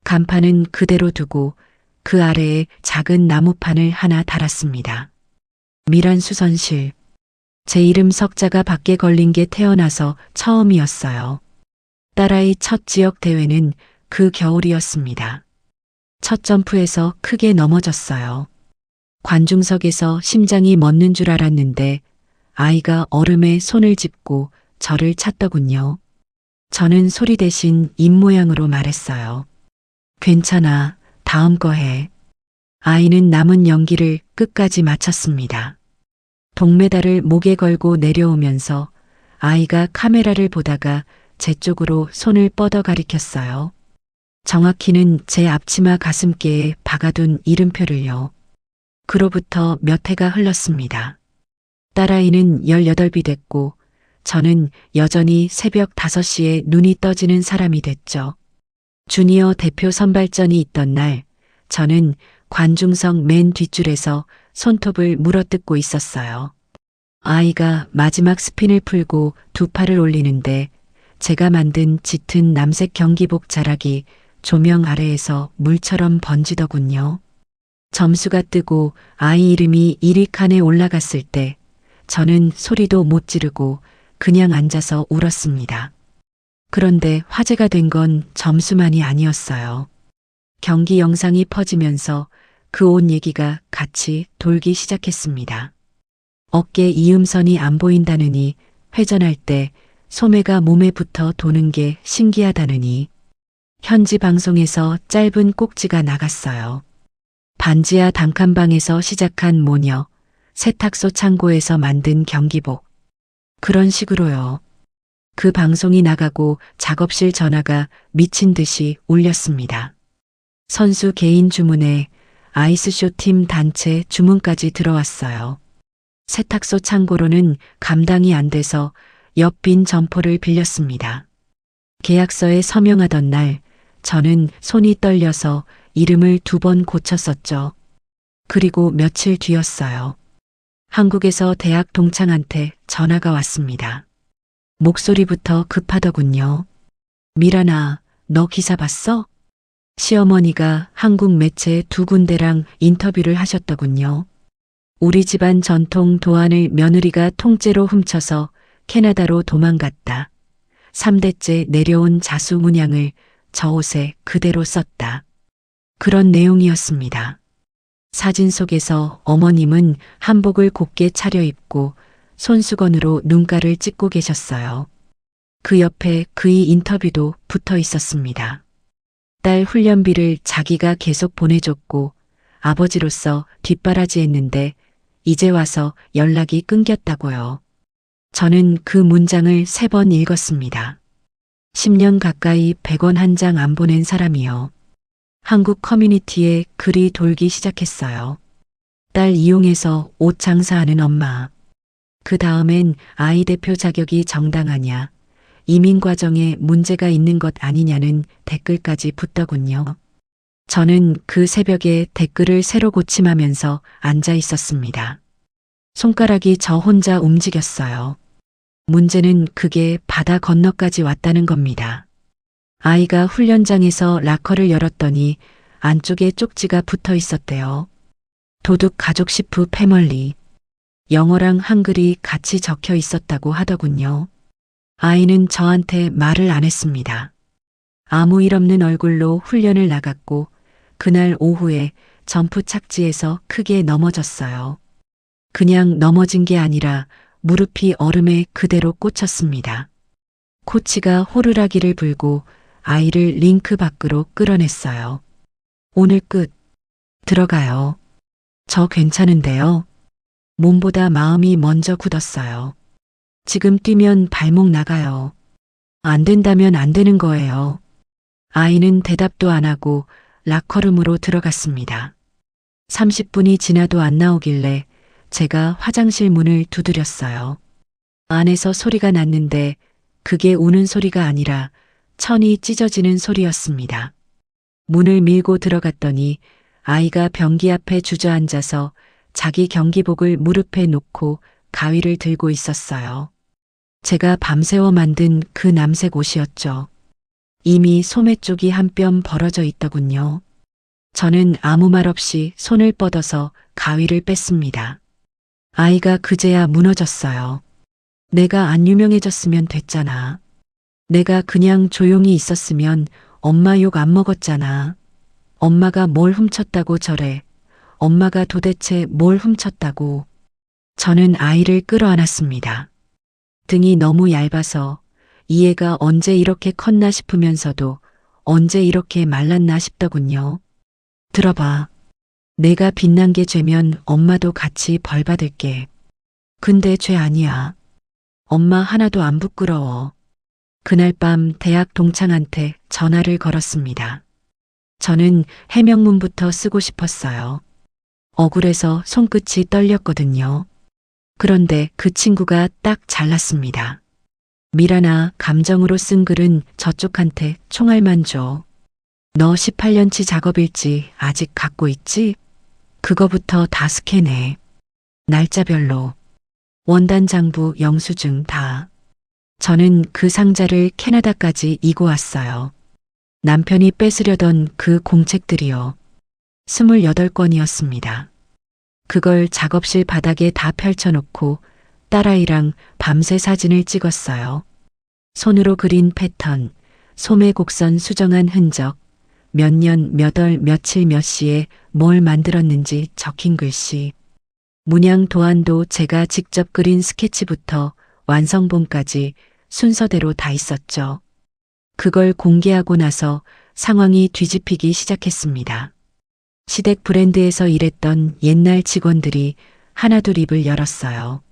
간판은 그대로 두고 그 아래에 작은 나무판을 하나 달았습니다. 미란수선실. 제 이름 석자가 밖에 걸린 게 태어나서 처음이었어요. 딸아이 첫 지역 대회는 그 겨울이었습니다. 첫 점프에서 크게 넘어졌어요. 관중석에서 심장이 멎는 줄 알았는데 아이가 얼음에 손을 짚고 저를 찾더군요. 저는 소리 대신 입모양으로 말했어요. 괜찮아, 다음 거 해. 아이는 남은 연기를 끝까지 마쳤습니다. 동메달을 목에 걸고 내려오면서 아이가 카메라를 보다가 제 쪽으로 손을 뻗어 가리켰어요. 정확히는 제 앞치마 가슴께에 박아둔 이름표를요. 그로부터 몇 해가 흘렀습니다. 딸아이는 18이 됐고 저는 여전히 새벽 5시에 눈이 떠지는 사람이 됐죠. 주니어 대표 선발전이 있던 날 저는 관중석 맨 뒷줄에서 손톱을 물어뜯고 있었어요. 아이가 마지막 스핀을 풀고 2팔을 올리는데 제가 만든 짙은 남색 경기복 자락이 조명 아래에서 물처럼 번지더군요. 점수가 뜨고 아이 이름이 1위 칸에 올라갔을 때 저는 소리도 못 지르고 그냥 앉아서 울었습니다. 그런데 화제가 된 건 점수만이 아니었어요. 경기 영상이 퍼지면서 그 옷 얘기가 같이 돌기 시작했습니다. 어깨 이음선이 안 보인다느니, 회전할 때 소매가 몸에 붙어 도는 게 신기하다느니, 현지 방송에서 짧은 꼭지가 나갔어요. 반지하 단칸방에서 시작한 모녀, 세탁소 창고에서 만든 경기복. 그런 식으로요. 그 방송이 나가고 작업실 전화가 미친 듯이 울렸습니다. 선수 개인 주문에 아이스쇼 팀 단체 주문까지 들어왔어요. 세탁소 창고로는 감당이 안 돼서 옆 빈 점포를 빌렸습니다. 계약서에 서명하던 날 저는 손이 떨려서 이름을 2번 고쳤었죠. 그리고 며칠 뒤였어요. 한국에서 대학 동창한테 전화가 왔습니다. 목소리부터 급하더군요. 미란아, 너 기사 봤어? 시어머니가 한국 매체 2군데랑 인터뷰를 하셨더군요. 우리 집안 전통 도안을 며느리가 통째로 훔쳐서 캐나다로 도망갔다. 3대째 내려온 자수 문양을 저 옷에 그대로 썼다. 그런 내용이었습니다. 사진 속에서 어머님은 한복을 곱게 차려입고 손수건으로 눈가를 찍고 계셨어요. 그 옆에 그의 인터뷰도 붙어 있었습니다. 딸 훈련비를 자기가 계속 보내줬고 아버지로서 뒷바라지했는데 이제 와서 연락이 끊겼다고요. 저는 그 문장을 3번 읽었습니다. 10년 가까이 100원 한 장 안 보낸 사람이요. 한국 커뮤니티에 글이 돌기 시작했어요. 딸 이용해서 옷 장사하는 엄마. 그 다음엔 아이 대표 자격이 정당하냐, 이민 과정에 문제가 있는 것 아니냐는 댓글까지 붙더군요. 저는 그 새벽에 댓글을 새로 고침하면서 앉아 있었습니다. 손가락이 저 혼자 움직였어요. 문제는 그게 바다 건너까지 왔다는 겁니다. 아이가 훈련장에서 라커를 열었더니 안쪽에 쪽지가 붙어 있었대요. 도둑 가족 시프 패멀리. 영어랑 한글이 같이 적혀 있었다고 하더군요. 아이는 저한테 말을 안 했습니다. 아무 일 없는 얼굴로 훈련을 나갔고 그날 오후에 점프 착지에서 크게 넘어졌어요. 그냥 넘어진 게 아니라 무릎이 얼음에 그대로 꽂혔습니다. 코치가 호루라기를 불고 아이를 링크 밖으로 끌어냈어요. 오늘 끝. 들어가요. 저 괜찮은데요. 몸보다 마음이 먼저 굳었어요. 지금 뛰면 발목 나가요. 안 된다면 안 되는 거예요. 아이는 대답도 안 하고 라커룸으로 들어갔습니다. 30분이 지나도 안 나오길래 제가 화장실 문을 두드렸어요. 안에서 소리가 났는데 그게 우는 소리가 아니라 천이 찢어지는 소리였습니다. 문을 밀고 들어갔더니 아이가 변기 앞에 주저앉아서 자기 경기복을 무릎에 놓고 가위를 들고 있었어요. 제가 밤새워 만든 그 남색 옷이었죠. 이미 소매 쪽이 한 뼘 벌어져 있더군요. 저는 아무 말 없이 손을 뻗어서 가위를 뺐습니다. 아이가 그제야 무너졌어요. 내가 안 유명해졌으면 됐잖아. 내가 그냥 조용히 있었으면 엄마 욕 안 먹었잖아. 엄마가 뭘 훔쳤다고 저래. 엄마가 도대체 뭘 훔쳤다고. 저는 아이를 끌어안았습니다. 등이 너무 얇아서 이 애가 언제 이렇게 컸나 싶으면서도 언제 이렇게 말랐나 싶더군요. 들어봐. 내가 빛난 게 죄면 엄마도 같이 벌 받을게. 근데 죄 아니야. 엄마 하나도 안 부끄러워. 그날 밤 대학 동창한테 전화를 걸었습니다. 저는 해명문부터 쓰고 싶었어요. 억울해서 손끝이 떨렸거든요. 그런데 그 친구가 딱 잘났습니다. 미란아, 감정으로 쓴 글은 저쪽한테 총알만 줘. 너 18년치 작업일지 아직 갖고 있지? 그거부터 다 스캔해. 날짜별로. 원단 장부, 영수증 다. 저는 그 상자를 캐나다까지 이고 왔어요. 남편이 뺏으려던 그 공책들이요. 28권이었습니다. 그걸 작업실 바닥에 다 펼쳐놓고 딸아이랑 밤새 사진을 찍었어요. 손으로 그린 패턴, 소매 곡선 수정한 흔적, 몇 년, 몇 월, 며칠, 몇 시에 뭘 만들었는지 적힌 글씨. 문양 도안도 제가 직접 그린 스케치부터 완성본까지 순서대로 다 있었죠. 그걸 공개하고 나서 상황이 뒤집히기 시작했습니다. 시댁 브랜드에서 일했던 옛날 직원들이 하나둘 입을 열었어요.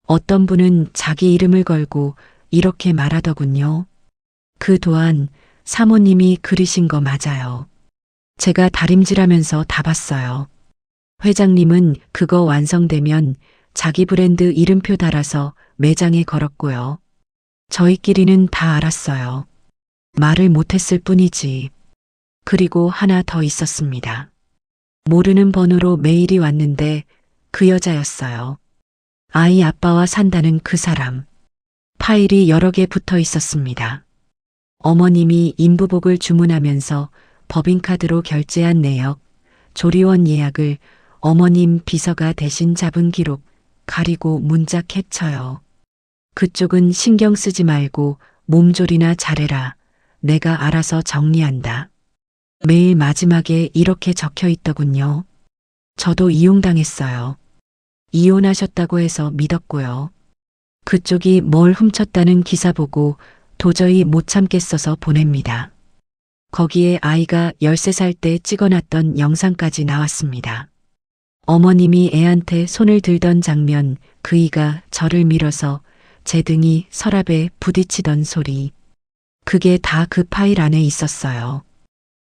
어떤 분은 자기 이름을 걸고 이렇게 말하더군요. 그 도안 사모님이 그리신 거 맞아요. 제가 다림질하면서 다 봤어요. 회장님은 그거 완성되면 자기 브랜드 이름표 달아서 매장에 걸었고요. 저희끼리는 다 알았어요. 말을 못했을 뿐이지. 그리고 하나 더 있었습니다. 모르는 번호로 메일이 왔는데 그 여자였어요. 아이 아빠와 산다는 그 사람. 파일이 여러 개 붙어 있었습니다. 어머님이 인부복을 주문하면서 법인카드로 결제한 내역, 조리원 예약을 어머님 비서가 대신 잡은 기록, 가리고 문자 캡처요. 그쪽은 신경 쓰지 말고 몸조리나 잘해라. 내가 알아서 정리한다. 메일 마지막에 이렇게 적혀 있더군요. 저도 이용당했어요. 이혼하셨다고 해서 믿었고요. 그쪽이 뭘 훔쳤다는 기사 보고 도저히 못 참겠어서 보냅니다. 거기에 아이가 13살 때 찍어놨던 영상까지 나왔습니다. 어머님이 애한테 손을 들던 장면, 그이가 저를 밀어서 제 등이 서랍에 부딪히던 소리. 그게 다 그 파일 안에 있었어요.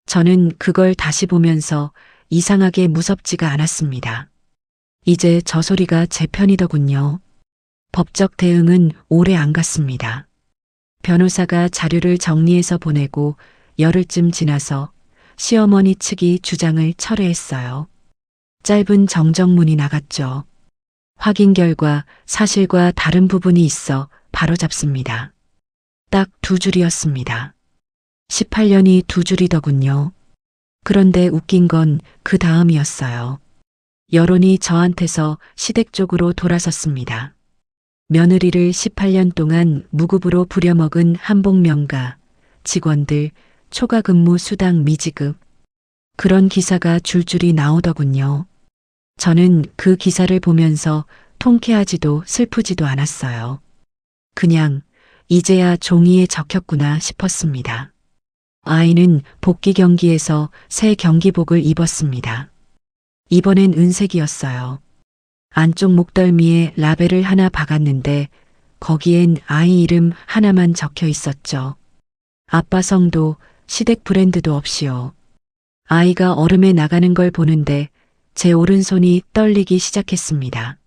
저는 그걸 다시 보면서 이상하게 무섭지가 않았습니다. 이제 저 소리가 제 편이더군요. 법적 대응은 오래 안 갔습니다. 변호사가 자료를 정리해서 보내고 열흘쯤 지나서 시어머니 측이 주장을 철회했어요. 짧은 정정문이 나갔죠. 확인 결과 사실과 다른 부분이 있어 바로잡습니다. 딱 2줄이었습니다. 18년이 2줄이더군요. 그런데 웃긴 건 그 다음이었어요. 여론이 저한테서 시댁 쪽으로 돌아섰습니다. 며느리를 18년 동안 무급으로 부려먹은 한복명가, 직원들, 초과 근무 수당 미지급. 그런 기사가 줄줄이 나오더군요. 저는 그 기사를 보면서 통쾌하지도 슬프지도 않았어요. 그냥 이제야 종이에 적혔구나 싶었습니다. 아이는 복귀 경기에서 새 경기복을 입었습니다. 이번엔 은색이었어요. 안쪽 목덜미에 라벨을 하나 박았는데 거기엔 아이 이름 하나만 적혀 있었죠. 아빠 성도, 시댁 브랜드도 없이요. 아이가 얼음에 나가는 걸 보는데 제 오른손이 떨리기 시작했습니다.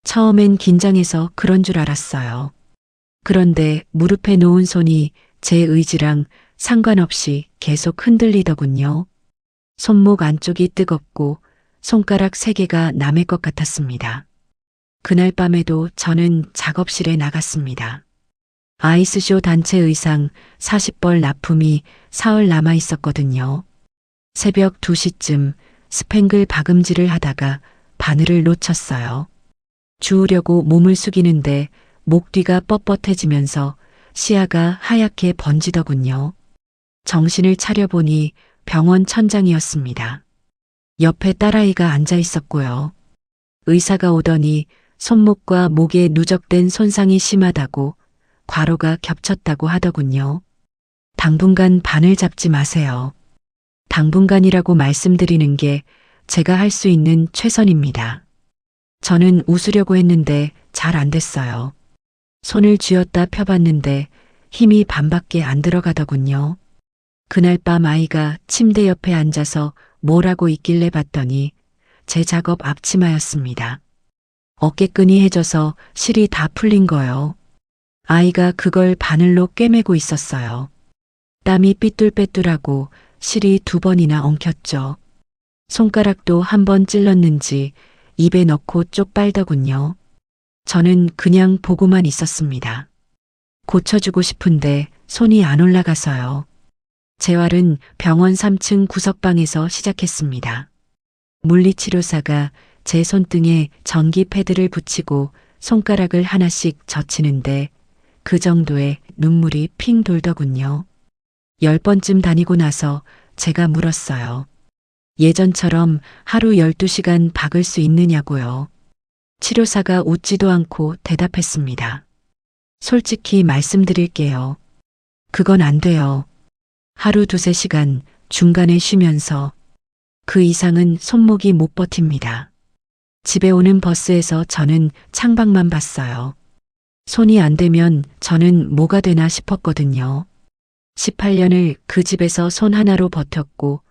처음엔 긴장해서 그런 줄 알았어요. 그런데 무릎에 놓은 손이 제 의지랑 상관없이 계속 흔들리더군요. 손목 안쪽이 뜨겁고 손가락 3개가 남의 것 같았습니다. 그날 밤에도 저는 작업실에 나갔습니다. 아이스쇼 단체 의상 40벌 납품이 사흘 남아 있었거든요. 새벽 2시쯤 스팽글 박음질을 하다가 바늘을 놓쳤어요. 주우려고 몸을 숙이는데 목 뒤가 뻣뻣해지면서 시야가 하얗게 번지더군요. 정신을 차려보니 병원 천장이었습니다. 옆에 딸아이가 앉아 있었고요. 의사가 오더니 손목과 목에 누적된 손상이 심하다고 과로가 겹쳤다고 하더군요. 당분간 바늘 잡지 마세요. 당분간이라고 말씀드리는 게 제가 할 수 있는 최선입니다. 저는 웃으려고 했는데 잘 안 됐어요. 손을 쥐었다 펴봤는데 힘이 반밖에 안 들어가더군요. 그날 밤 아이가 침대 옆에 앉아서 뭘 하고 있길래 봤더니 제 작업 앞치마였습니다. 어깨끈이 해져서 실이 다 풀린 거요. 아이가 그걸 바늘로 꿰매고 있었어요. 땀이 삐뚤빼뚤하고 실이 2번이나 엉켰죠. 손가락도 1번 찔렀는지 입에 넣고 쪽 빨더군요. 저는 그냥 보고만 있었습니다. 고쳐주고 싶은데 손이 안 올라가서요. 재활은 병원 3층 구석방에서 시작했습니다. 물리치료사가 제 손등에 전기 패드를 붙이고 손가락을 하나씩 젖히는데 그 정도에 눈물이 핑 돌더군요. 10번쯤 다니고 나서 제가 물었어요. 예전처럼 하루 12시간 박을 수 있느냐고요. 치료사가 웃지도 않고 대답했습니다. 솔직히 말씀드릴게요. 그건 안 돼요. 하루 2~3시간 중간에 쉬면서 그 이상은 손목이 못 버팁니다. 집에 오는 버스에서 저는 창밖만 봤어요. 손이 안 되면 저는 뭐가 되나 싶었거든요. 18년을 그 집에서 손 하나로 버텼고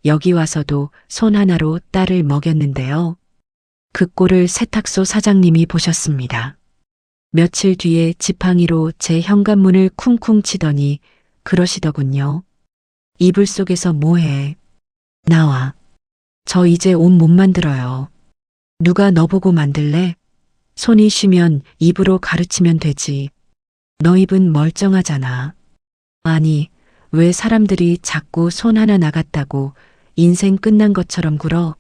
여기 와서도 손 하나로 딸을 먹였는데요. 그 꼴을 세탁소 사장님이 보셨습니다. 며칠 뒤에 지팡이로 제 현관문을 쿵쿵 치더니 그러시더군요. 이불 속에서 뭐해? 나와. 저 이제 옷 못 만들어요. 누가 너 보고 만들래? 손이 쉬면 입으로 가르치면 되지. 너 입은 멀쩡하잖아. 아니, 왜 사람들이 자꾸 손 하나 나갔다고 인생 끝난 것처럼 굴어?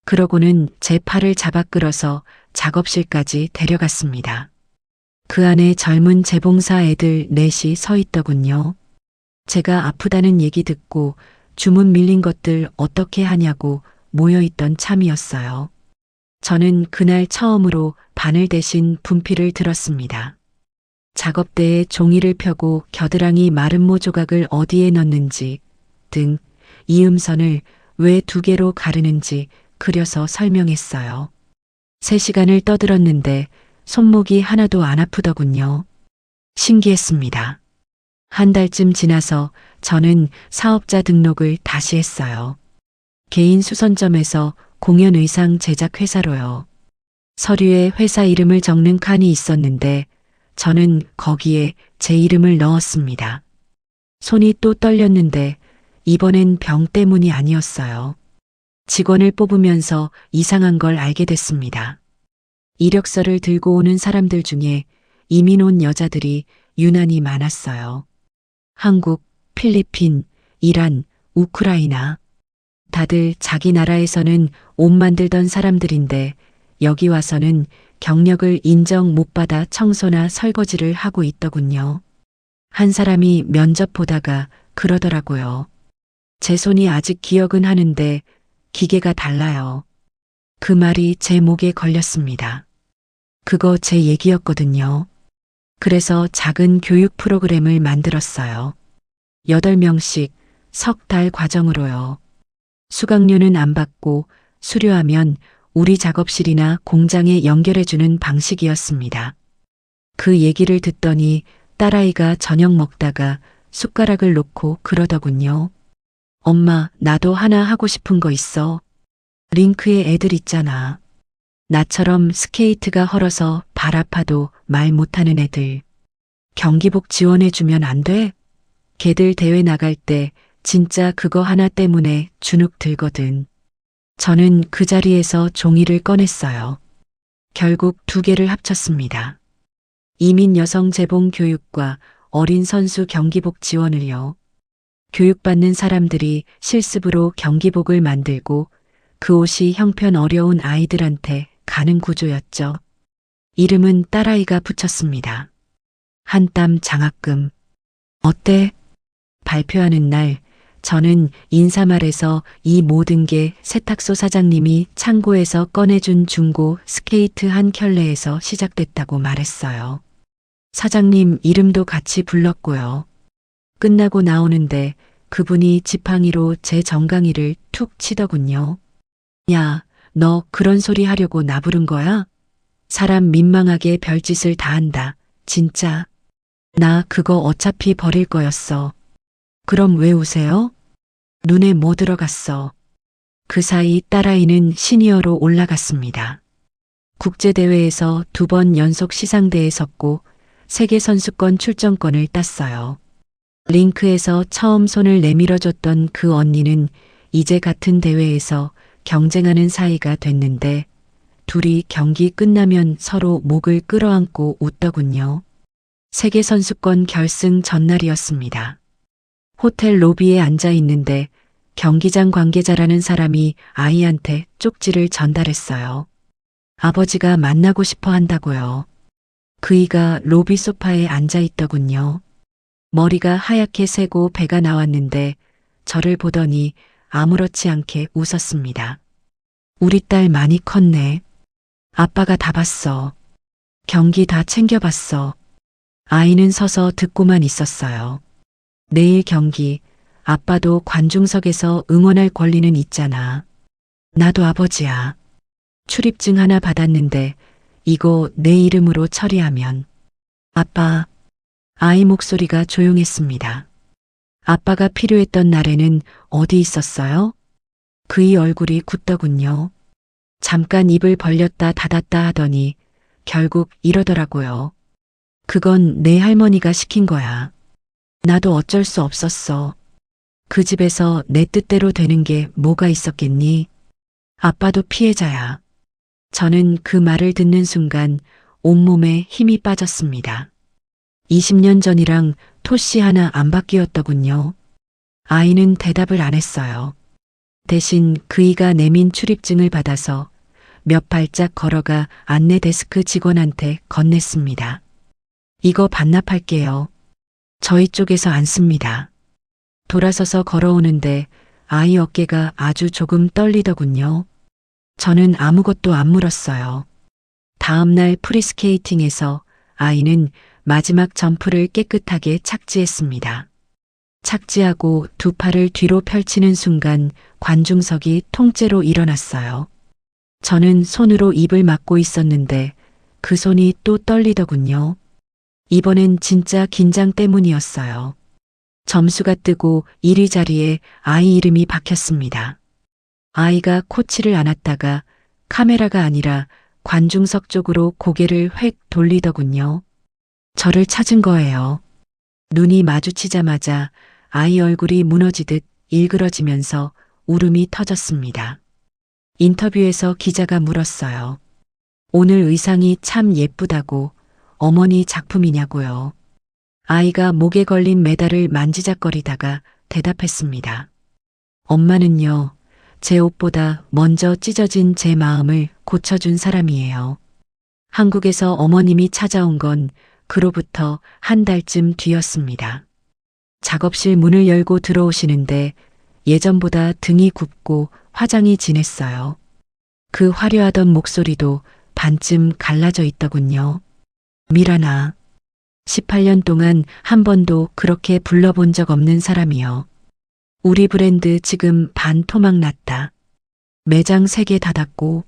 그러고는 제 팔을 잡아 끌어서 작업실까지 데려갔습니다. 그 안에 젊은 재봉사 애들 넷이 서 있더군요. 제가 아프다는 얘기 듣고 주문 밀린 것들 어떻게 하냐고 모여있던 참이었어요. 저는 그날 처음으로 바늘 대신 분필을 들었습니다. 작업대에 종이를 펴고 겨드랑이 마름모 조각을 어디에 넣는지 등 이음선을 왜 2개로 가르는지 그려서 설명했어요. 3시간을 떠들었는데 손목이 하나도 안 아프더군요. 신기했습니다. 한 달쯤 지나서 저는 사업자 등록을 다시 했어요. 개인 수선점에서 공연 의상 제작 회사로요. 서류에 회사 이름을 적는 칸이 있었는데 저는 거기에 제 이름을 넣었습니다. 손이 또 떨렸는데 이번엔 병 때문이 아니었어요. 직원을 뽑으면서 이상한 걸 알게 됐습니다. 이력서를 들고 오는 사람들 중에 이민 온 여자들이 유난히 많았어요. 한국, 필리핀, 이란, 우크라이나. 다들 자기 나라에서는 옷 만들던 사람들인데 여기 와서는 경력을 인정 못 받아 청소나 설거지를 하고 있더군요. 한 사람이 면접 보다가 그러더라고요. 제 손이 아직 기억은 하는데 기계가 달라요. 그 말이 제 목에 걸렸습니다. 그거 제 얘기였거든요. 그래서 작은 교육 프로그램을 만들었어요. 8명씩 석 달 과정으로요. 수강료는 안 받고 수료하면 우리 작업실이나 공장에 연결해주는 방식이었습니다. 그 얘기를 듣더니 딸아이가 저녁 먹다가 숟가락을 놓고 그러더군요. 엄마, 나도 하나 하고 싶은 거 있어. 링크에 애들 있잖아. 나처럼 스케이트가 헐어서 발 아파도 말 못하는 애들. 경기복 지원해주면 안 돼? 걔들 대회 나갈 때 진짜 그거 하나 때문에 주눅 들거든. 저는 그 자리에서 종이를 꺼냈어요. 결국 2개를 합쳤습니다. 이민 여성 재봉 교육과 어린 선수 경기복 지원을요. 교육받는 사람들이 실습으로 경기복을 만들고 그 옷이 형편 어려운 아이들한테 가는 구조였죠. 이름은 딸아이가 붙였습니다. 한 땀 장학금. 어때? 발표하는 날 저는 인사말에서 이 모든 게 세탁소 사장님이 창고에서 꺼내준 중고 스케이트 한 켤레에서 시작됐다고 말했어요. 사장님 이름도 같이 불렀고요. 끝나고 나오는데 그분이 지팡이로 제 정강이를 툭 치더군요. 야, 너 그런 소리 하려고 나 부른 거야? 사람 민망하게 별짓을 다 한다. 진짜. 나 그거 어차피 버릴 거였어. 그럼 왜 우세요? 눈에 뭐 들어갔어? 그 사이 딸아이는 시니어로 올라갔습니다. 국제대회에서 2번 연속 시상대에 섰고 세계선수권 출전권을 땄어요. 링크에서 처음 손을 내밀어줬던 그 언니는 이제 같은 대회에서 경쟁하는 사이가 됐는데 둘이 경기 끝나면 서로 목을 끌어안고 웃더군요. 세계선수권 결승 전날이었습니다. 호텔 로비에 앉아 있는데 경기장 관계자라는 사람이 아이한테 쪽지를 전달했어요. 아버지가 만나고 싶어 한다고요. 그이가 로비 소파에 앉아 있더군요. 머리가 하얗게 새고 배가 나왔는데 저를 보더니 아무렇지 않게 웃었습니다. 우리 딸 많이 컸네. 아빠가 다 봤어. 경기 다 챙겨봤어. 아이는 서서 듣고만 있었어요. 내일 경기, 아빠도 관중석에서 응원할 권리는 있잖아. 나도 아버지야. 출입증 하나 받았는데 이거 내 이름으로 처리하면. 아빠, 아이 목소리가 조용했습니다. 아빠가 필요했던 날에는 어디 있었어요? 그의 얼굴이 굳더군요. 잠깐 입을 벌렸다 닫았다 하더니 결국 이러더라고요. 그건 내 할머니가 시킨 거야. 나도 어쩔 수 없었어. 그 집에서 내 뜻대로 되는 게 뭐가 있었겠니? 아빠도 피해자야. 저는 그 말을 듣는 순간 온몸에 힘이 빠졌습니다. 20년 전이랑 토씨 하나 안 바뀌었더군요. 아이는 대답을 안 했어요. 대신 그이가 내민 출입증을 받아서 몇 발짝 걸어가 안내 데스크 직원한테 건넸습니다. 이거 반납할게요. 저희 쪽에서 안 씁니다. 돌아서서 걸어오는데 아이 어깨가 아주 조금 떨리더군요. 저는 아무것도 안 물었어요. 다음 날 프리스케이팅에서 아이는 마지막 점프를 깨끗하게 착지했습니다. 착지하고 2팔을 뒤로 펼치는 순간 관중석이 통째로 일어났어요. 저는 손으로 입을 막고 있었는데 그 손이 또 떨리더군요. 이번엔 진짜 긴장 때문이었어요. 점수가 뜨고 1위 자리에 아이 이름이 박혔습니다. 아이가 코치를 안았다가 카메라가 아니라 관중석 쪽으로 고개를 획 돌리더군요. 저를 찾은 거예요. 눈이 마주치자마자 아이 얼굴이 무너지듯 일그러지면서 울음이 터졌습니다. 인터뷰에서 기자가 물었어요. 오늘 의상이 참 예쁘다고 어머니 작품이냐고요. 아이가 목에 걸린 메달을 만지작거리다가 대답했습니다. 엄마는요, 제 옷보다 먼저 찢어진 제 마음을 고쳐준 사람이에요. 한국에서 어머님이 찾아온 건 그로부터 한 달쯤 뒤였습니다. 작업실 문을 열고 들어오시는데 예전보다 등이 굽고 화장이 진했어요. 그 화려하던 목소리도 반쯤 갈라져 있더군요. 미란아, 18년 동안 한 번도 그렇게 불러본 적 없는 사람이요. 우리 브랜드 지금 반토막 났다. 매장 3개 닫았고,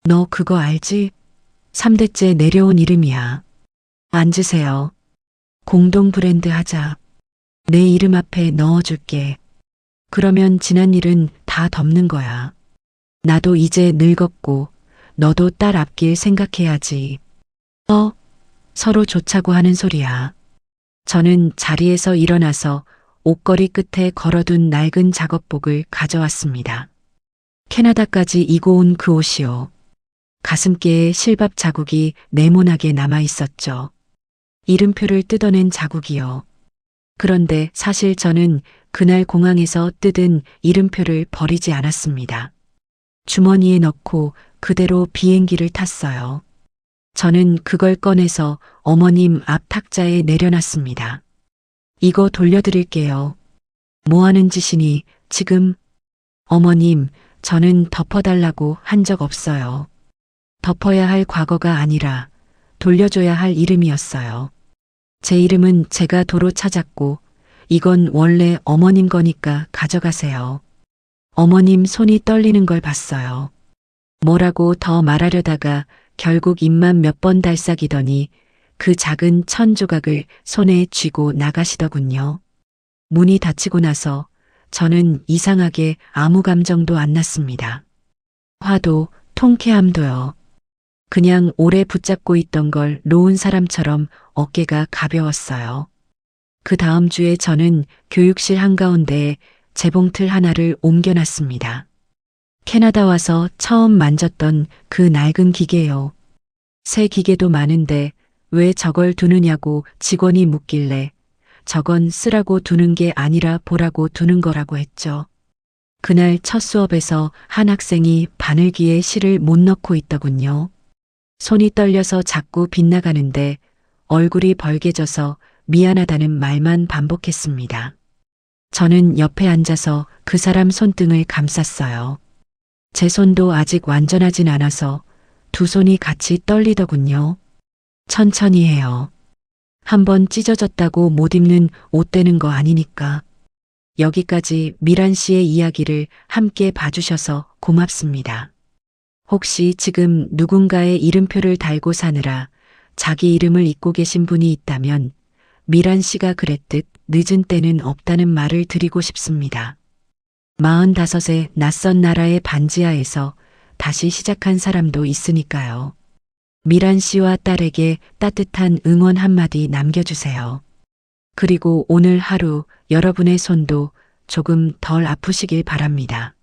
너 그거 알지? 3대째 내려온 이름이야. 앉으세요. 공동 브랜드 하자. 내 이름 앞에 넣어줄게. 그러면 지난 일은 다 덮는 거야. 나도 이제 늙었고, 너도 딸 앞길 생각해야지. 서로 좋자고 하는 소리야. 저는 자리에서 일어나서 옷걸이 끝에 걸어둔 낡은 작업복을 가져왔습니다. 캐나다까지 이고 온 그 옷이요. 가슴께에 실밥 자국이 네모나게 남아 있었죠. 이름표를 뜯어낸 자국이요. 그런데 사실 저는 그날 공항에서 뜯은 이름표를 버리지 않았습니다. 주머니에 넣고 그대로 비행기를 탔어요. 저는 그걸 꺼내서 어머님 앞 탁자에 내려놨습니다. 이거 돌려드릴게요. 뭐 하는 짓이니 지금? 어머님, 저는 덮어달라고 한 적 없어요. 덮어야 할 과거가 아니라 돌려줘야 할 이름이었어요. 제 이름은 제가 도로 찾았고 이건 원래 어머님 거니까 가져가세요. 어머님 손이 떨리는 걸 봤어요. 뭐라고 더 말하려다가 결국 입만 몇 번 달싹이더니 그 작은 천 조각을 손에 쥐고 나가시더군요. 문이 닫히고 나서 저는 이상하게 아무 감정도 안 났습니다. 화도 통쾌함도요. 그냥 오래 붙잡고 있던 걸 놓은 사람처럼 어깨가 가벼웠어요. 그 다음 주에 저는 교육실 한가운데에 재봉틀 하나를 옮겨놨습니다. 캐나다 와서 처음 만졌던 그 낡은 기계요. 새 기계도 많은데 왜 저걸 두느냐고 직원이 묻길래 저건 쓰라고 두는 게 아니라 보라고 두는 거라고 했죠. 그날 첫 수업에서 한 학생이 바늘귀에 실을 못 넣고 있더군요. 손이 떨려서 자꾸 빗나가는데 얼굴이 벌개져서 미안하다는 말만 반복했습니다. 저는 옆에 앉아서 그 사람 손등을 감쌌어요. 제 손도 아직 완전하진 않아서 두 손이 같이 떨리더군요. 천천히 해요. 한번 찢어졌다고 못 입는 옷 되는 거 아니니까. 여기까지 미란 씨의 이야기를 함께 봐주셔서 고맙습니다. 혹시 지금 누군가의 이름표를 달고 사느라 자기 이름을 잊고 계신 분이 있다면 미란 씨가 그랬듯 늦은 때는 없다는 말을 드리고 싶습니다. 45세 낯선 나라의 반지하에서 다시 시작한 사람도 있으니까요. 미란 씨와 딸에게 따뜻한 응원 한마디 남겨주세요. 그리고 오늘 하루 여러분의 손도 조금 덜 아프시길 바랍니다.